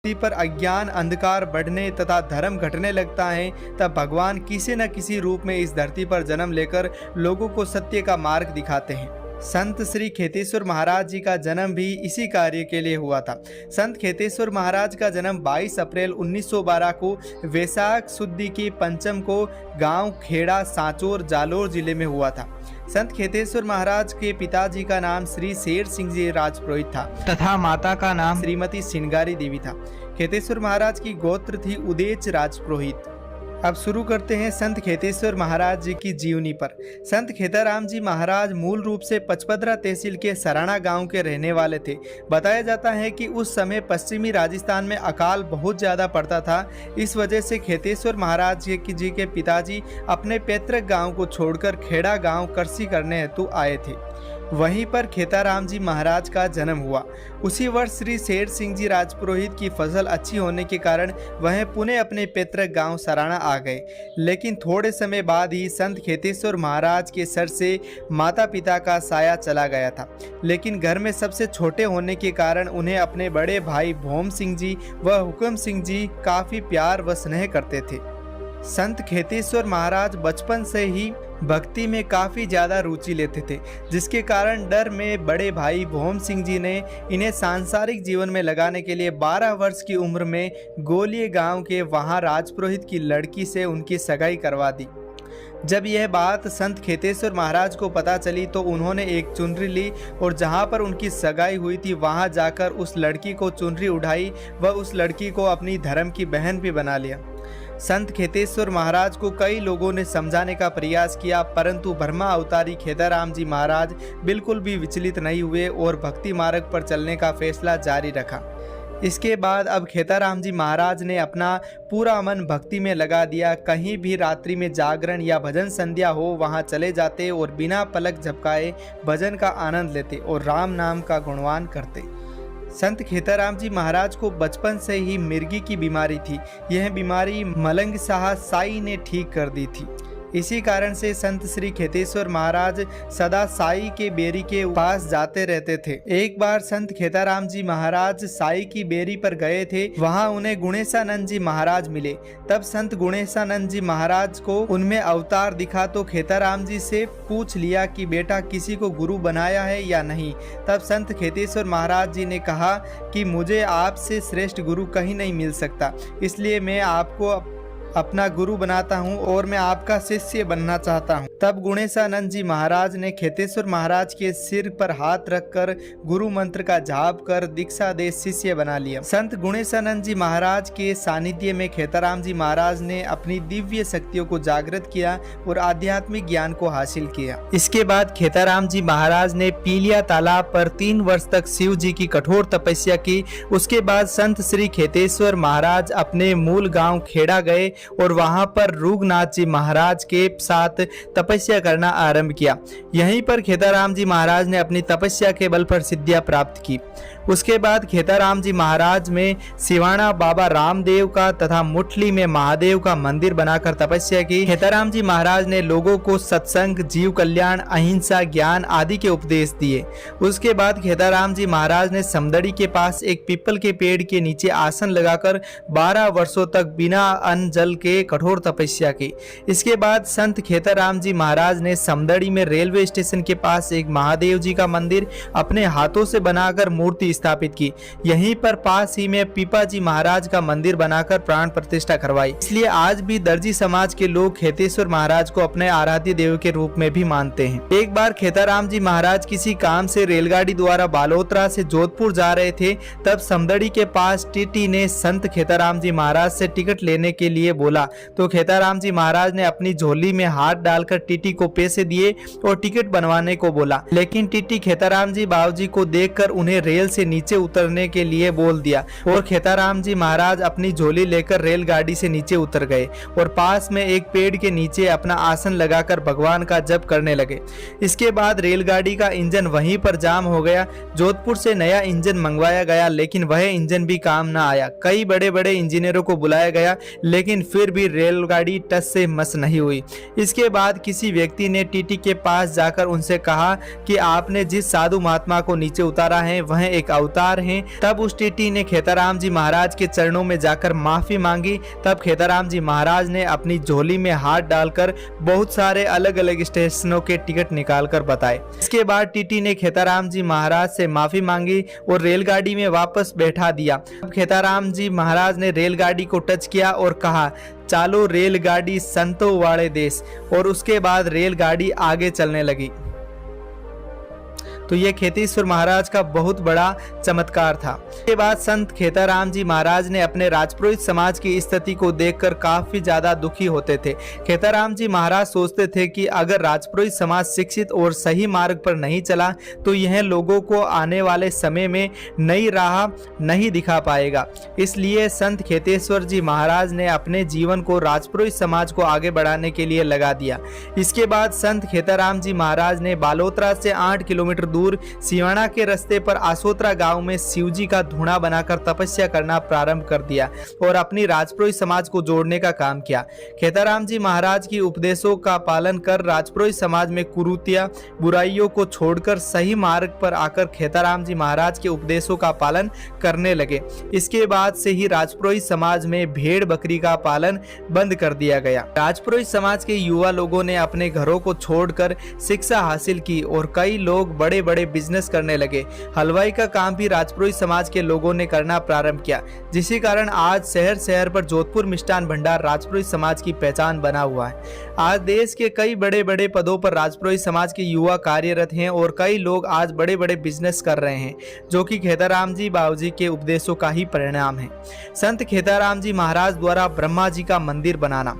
धरती पर अज्ञान अंधकार बढ़ने तथा धर्म घटने लगता है, तब भगवान किसी न किसी रूप में इस धरती पर जन्म लेकर लोगों को सत्य का मार्ग दिखाते हैं। संत श्री खेतेश्वर महाराज जी का जन्म भी इसी कार्य के लिए हुआ था। संत खेतेश्वर महाराज का जन्म 22 अप्रैल 1912 को वैशाख शुद्ध की पंचम को गांव खेड़ा सांचौर जालोर जिले में हुआ था। संत खेतेश्वर महाराज के पिताजी का नाम श्री शेर सिंह जी राजपुरोहित था तथा माता का नाम श्रीमती सिंगारी देवी था। खेतेश्वर महाराज की गोत्र थी उदेच राजपुरोहित। अब शुरू करते हैं संत खेतेश्वर महाराज जी की जीवनी पर। संत खेताराम जी महाराज मूल रूप से पचपदरा तहसील के सराणा गांव के रहने वाले थे। बताया जाता है कि उस समय पश्चिमी राजस्थान में अकाल बहुत ज़्यादा पड़ता था। इस वजह से खेतेश्वर महाराज जी के पिताजी अपने पैतृक गांव को छोड़कर खेड़ा गांव कृषि करने हेतु आए थे। वहीं पर खेताराम जी महाराज का जन्म हुआ। उसी वर्ष श्री शेर सिंह जी राजपुरोहित की फसल अच्छी होने के कारण वह पुणे अपने पैतृक गांव सराणा आ गए। लेकिन थोड़े समय बाद ही संत खेतेश्वर महाराज के सर से माता पिता का साया चला गया था। लेकिन घर में सबसे छोटे होने के कारण उन्हें अपने बड़े भाई भोम सिंह जी व हुक्म सिंह जी काफ़ी प्यार व स्नेह करते थे। संत खेतेश्वर महाराज बचपन से ही भक्ति में काफ़ी ज़्यादा रुचि लेते थे, जिसके कारण डर में बड़े भाई भोम सिंह जी ने इन्हें सांसारिक जीवन में लगाने के लिए 12 वर्ष की उम्र में गोलिये गांव के वहां राजपुरोहित की लड़की से उनकी सगाई करवा दी। जब यह बात संत खेतेश्वर महाराज को पता चली तो उन्होंने एक चुनरी ली और जहां पर उनकी सगाई हुई थी वहां जाकर उस लड़की को चुनरी उठाई व उस लड़की को अपनी धर्म की बहन भी बना लिया। संत खेतेश्वर महाराज को कई लोगों ने समझाने का प्रयास किया, परंतु ब्रह्मा अवतारी खेताराम जी महाराज बिल्कुल भी विचलित नहीं हुए और भक्ति मार्ग पर चलने का फैसला जारी रखा। इसके बाद अब खेताराम जी महाराज ने अपना पूरा मन भक्ति में लगा दिया। कहीं भी रात्रि में जागरण या भजन संध्या हो वहां चले जाते और बिना पलक झपकाए भजन का आनंद लेते और राम नाम का गुणगान करते। संत खेताराम जी महाराज को बचपन से ही मिर्गी की बीमारी थी। यह बीमारी मलंग शाह साई ने ठीक कर दी थी। इसी कारण से संत श्री खेतेश्वर महाराज सदा साई के बेरी के पास जाते रहते थे। एक बार संत खेताराम जी महाराज साई की बेरी पर गए थे। वहां उन्हें गुणेशानंद जी महाराज मिले। तब संत गुणेशानंद जी महाराज को उनमें अवतार दिखा तो खेताराम जी से पूछ लिया कि बेटा किसी को गुरु बनाया है या नहीं। तब संत खेतेश्वर महाराज जी ने कहा कि मुझे आपसे श्रेष्ठ गुरु कहीं नहीं मिल सकता, इसलिए मैं आपको अपना गुरु बनाता हूँ और मैं आपका शिष्य बनना चाहता हूँ। तब गुणेशानंद जी महाराज ने खेतेश्वर महाराज के सिर पर हाथ रखकर गुरु मंत्र का जाप कर दीक्षा दे शिष्य बना लिया। संत गुणेशानंद जी महाराज के सानिध्य में खेताराम जी महाराज ने अपनी दिव्य शक्तियों को जागृत किया और आध्यात्मिक ज्ञान को हासिल किया। इसके बाद खेताराम जी महाराज ने पीलिया तालाब पर 3 वर्ष तक शिव जी की कठोर तपस्या की। उसके बाद संत श्री खेतेश्वर महाराज अपने मूल गाँव खेड़ा गए और वहां पर रूगनाथ जी महाराज के साथ तपस्या करना आरंभ किया। यहीं पर खेताराम जी महाराज ने अपनी तपस्या के बल पर सिद्धियां प्राप्त की। उसके बाद खेताराम जी महाराज में सिवाना बाबा रामदेव का तथा मुठली में महादेव का मंदिर बनाकर तपस्या की। खेताराम जी महाराज ने लोगों को सत्संग, जीव कल्याण, अहिंसा, ज्ञान आदि के उपदेश दिए। उसके बाद खेताराम जी महाराज ने समदड़ी के पास एक पीपल के पेड़ के नीचे आसन लगाकर 12 वर्षों तक बिना अन्न जल के कठोर तपस्या की। इसके बाद संत खेताराम जी महाराज ने समदड़ी में रेलवे स्टेशन के पास एक महादेव जी का मंदिर अपने हाथों से बनाकर मूर्ति स्थापित की। यहीं पर पास ही में पीपा जी महाराज का मंदिर बनाकर प्राण प्रतिष्ठा करवाई। इसलिए आज भी दर्जी समाज के लोग खेतेश्वर महाराज को अपने आराध्य देव के रूप में भी मानते हैं। एक बार खेताराम जी महाराज किसी काम से रेलगाड़ी द्वारा बालोतरा से जोधपुर जा रहे थे। तब समदड़ी के पास टीटी ने संत खेताराम जी महाराज से टिकट लेने के लिए बोला तो खेताराम जी महाराज ने अपनी झोली में हाथ डालकर टीटी को पैसे दिए और टिकट बनवाने को बोला। लेकिन टीटी खेताराम जी बाबूजी को देखकर उन्हें रेल से नीचे उतरने के लिए बोल दिया और खेताराम जी महाराज अपनी झोली लेकर रेलगाड़ी से नीचे उतर गए और पास में एक पेड़ के नीचे अपना आसन लगाकर भगवान का जप करने लगे। इसके बाद रेलगाड़ी का इंजन वहीं पर जाम हो गया। जोधपुर से नया इंजन मंगवाया गया लेकिन वह इंजन भी काम न आया। कई बड़े बड़े इंजीनियरों को बुलाया गया लेकिन फिर भी रेलगाड़ी टस से मस नहीं हुई। इसके बाद किसी व्यक्ति ने टीटी के पास जाकर उनसे कहा कि आपने जिस साधु महात्मा को नीचे उतारा है वह एक अवतार हैं। तब उस टीटी ने खेताराम जी महाराज के चरणों में जाकर माफी मांगी। तब खेताराम जी महाराज ने अपनी झोली में हाथ डालकर बहुत सारे अलग अलग स्टेशनों के टिकट निकालकर बताए। इसके बाद टीटी ने खेताराम जी महाराज से माफी मांगी और रेलगाड़ी में वापस बैठा दिया। अब खेताराम जी महाराज ने रेलगाड़ी को टच किया और कहा, चालो रेलगाड़ी संतों वाले देश, और उसके बाद रेलगाड़ी आगे चलने लगी। तो ये खेतेश्वर महाराज का बहुत बड़ा चमत्कार था। इसके बाद संत खेताराम जी महाराज ने अपने राजपुरोहित समाज की स्थिति को देखकर काफी ज्यादा दुखी होते थे। खेताराम जी महाराज सोचते थे कि अगर राजपुरोहित समाज शिक्षित और सही मार्ग पर नहीं चला तो यह लोगों को आने वाले समय में नई राह नहीं दिखा पाएगा। इसलिए संत खेतेश्वर जी महाराज ने अपने जीवन को राजपुरोहित समाज को आगे बढ़ाने के लिए लगा दिया। इसके बाद संत खेताराम जी महाराज ने बालोतरा से 8 किलोमीटर दूर सिवाना के रास्ते पर आसोत्रा गांव में शिवजी का धूणा बनाकर तपस्या करना प्रारंभ कर दिया और अपनी राजपुरोहित समाज को जोड़ने का काम किया। खेताराम जी महाराज की उपदेशों का पालन कर राजपुरोहित समाज में कुरीतियां बुराइयों को छोड़कर सही मार्ग पर आकर खेताराम जी महाराज के उपदेशों का पालन करने लगे। इसके बाद से ही राजपुरोहित समाज में भेड़ बकरी का पालन बंद कर दिया गया। राजपुरोहित समाज के युवा लोगों ने अपने घरों को छोड़कर शिक्षा हासिल की और कई लोग बड़े बड़े बिजनेस करने लगे। हलवाई का काम भी राजपुरोहित समाज के लोगों ने करना प्रारंभ किया, जिसके कारण आज शहर शहर पर जोधपुर मिष्ठान भंडार राजपुरोहित समाज की पहचान बना हुआ है। आज देश के कई बड़े बड़े पदों पर राजपुरोहित समाज के युवा कार्यरत हैं और कई लोग आज बड़े बड़े बिजनेस कर रहे हैं, जो कि खेताराम जी बाबूजी के उपदेशों का ही परिणाम है। संत खेताराम जी महाराज द्वारा ब्रह्मा जी का मंदिर बनाना।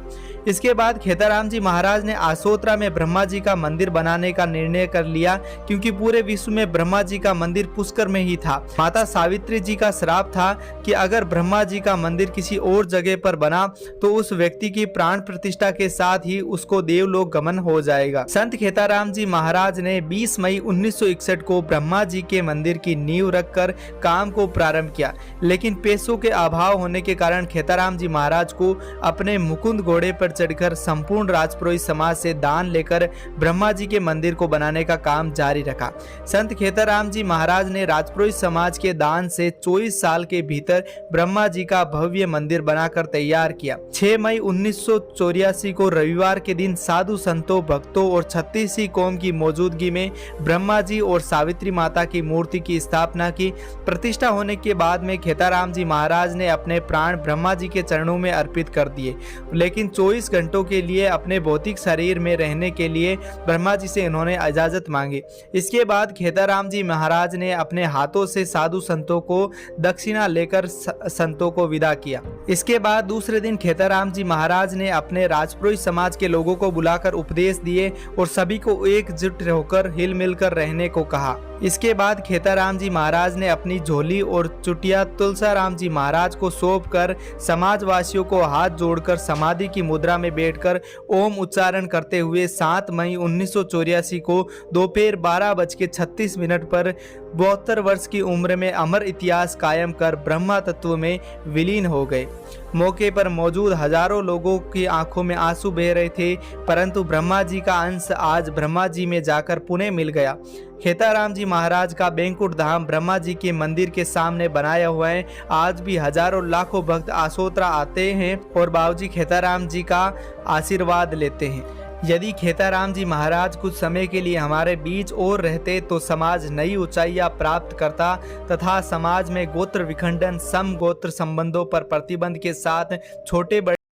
इसके बाद खेताराम जी महाराज ने आसोत्रा में ब्रह्मा जी का मंदिर बनाने का निर्णय कर लिया, क्योंकि पूरे विश्व में ब्रह्मा जी का मंदिर पुष्कर में ही था। माता सावित्री जी का श्राप था कि अगर ब्रह्मा जी का मंदिर किसी और जगह पर बना तो उस व्यक्ति की प्राण प्रतिष्ठा के साथ ही उसको देवलोक गमन हो जाएगा। संत खेताराम जी महाराज ने 20 मई 1961 को ब्रह्मा जी के मंदिर की नींव रखकर काम को प्रारंभ किया, लेकिन पैसों के अभाव होने के कारण खेताराम जी महाराज को अपने मुकुंद घोड़े पर चढ़कर संपूर्ण राजपुरोहित समाज से दान लेकर ब्रह्मा जी के मंदिर को बनाने का काम जारी रखा। संत खेताराम जी महाराज ने राजपुरोहित समाज के दान से 24 साल के भीतर ब्रह्मा जी का भव्य मंदिर बनाकर तैयार किया। 6 मई 1984 को रविवार के दिन साधु संतों, भक्तों और 36 कौम की मौजूदगी में ब्रह्मा जी और सावित्री माता की मूर्ति की स्थापना की। प्रतिष्ठा होने के बाद में खेताराम जी महाराज ने अपने प्राण ब्रह्मा जी के चरणों में अर्पित कर दिए, लेकिन 24 घंटों के लिए अपने भौतिक शरीर में रहने के लिए ब्रह्मा जी से इन्होंने इजाजत मांगी। इसके बाद खेताराम जी महाराज ने अपने हाथों से साधु संतों को दक्षिणा लेकर संतों को विदा किया। इसके बाद दूसरे दिन खेताराम जी महाराज ने अपने राजपुरोहित समाज के लोगों को बुलाकर उपदेश दिए और सभी को एकजुट होकर हिल मिलकर रहने को कहा। इसके बाद खेताराम जी महाराज ने अपनी झोली और चुटिया तुलसाराम जी महाराज को सौंप कर समाजवासियों को हाथ जोड़कर समाधि की मुद्रा में बैठकर ओम उच्चारण करते हुए 7 मई 1984 को दोपहर 12:36 पर 72 वर्ष की उम्र में अमर इतिहास कायम कर ब्रह्मा तत्व में विलीन हो गए। मौके पर मौजूद हजारों लोगों की आंखों में आंसू बह रहे थे, परंतु ब्रह्मा जी का अंश आज ब्रह्मा जी में जाकर पुनः मिल गया। खेताराम जी महाराज का बैंकुट धाम ब्रह्मा जी के मंदिर के सामने बनाया हुआ है। आज भी हजारों लाखों भक्त आसोत्रा आते हैं और बाबूजी खेताराम जी का आशीर्वाद लेते हैं। यदि खेताराम जी महाराज कुछ समय के लिए हमारे बीच और रहते तो समाज नई ऊंचाइयां प्राप्त करता तथा समाज में गोत्र विखंडन, सम गोत्र संबंधों पर प्रतिबंध के साथ छोटे बड़े